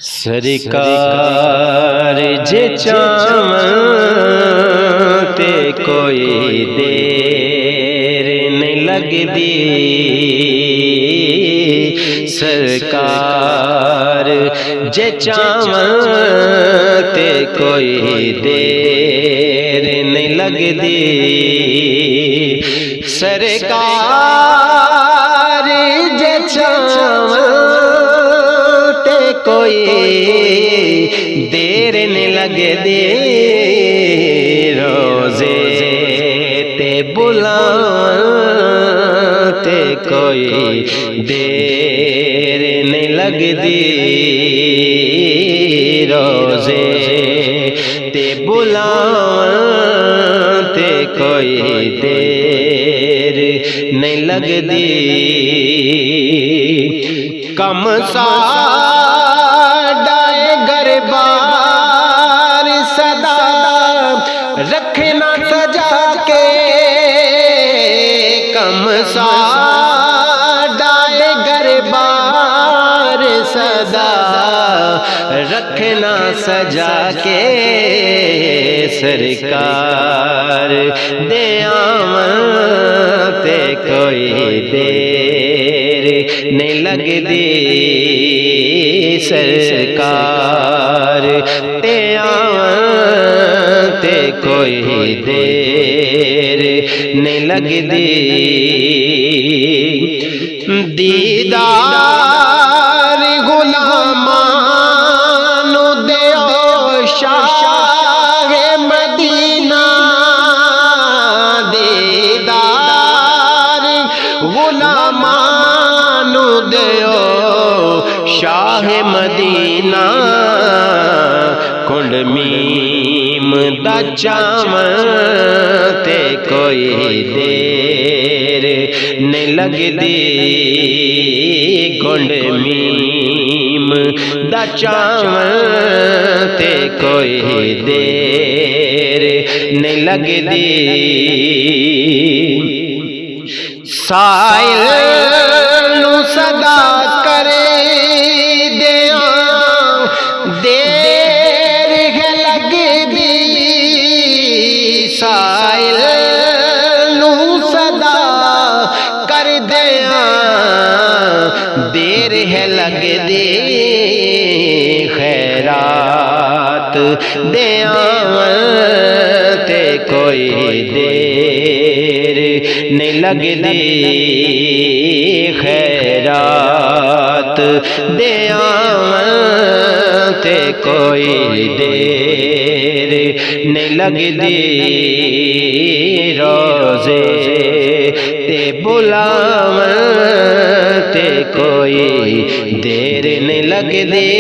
سرکار جے چاہواں تے کوئی دیر نہیں لگدی، سرکار جے چاہواں تے کوئی دیر نہیں لگدی، سرکار جے چاہواں کوئی دیر نہیں لگدی، روزے تے بلاواں تے کوئی دیر نہیں لگدی، روزے تے بلاواں تے کوئی دیر نہیں لگدی، کم رکھنا سجا کے، کم ساڈا گھر بار صدا رکھنا سجا کے، سرکار دے آواں تے کوئی دیر نہیں لگدی، سرکار تے آواں تے کوئی دیر نہیں لگدی، دیدار غلامان دیو شاہ مدینہ، دیدار غلامان دیو شاہ مدینہ، کنڈ میم دا چاواں تے کوئی دیر نہیں لگدی، کنڈ میم دا چاواں تے کوئی دیر نہیں لگدی، سائل نو صدا کرے سائل نو صدا کر دیاں دیر ہے لگدی، خیرات دیاں تے کوئی دیر نہیں لگدی، خیرات دیاں تے کوئی دیر نہیں لگدی، روزے تے بلاواں تے کوئی دیر نہیں لگدی۔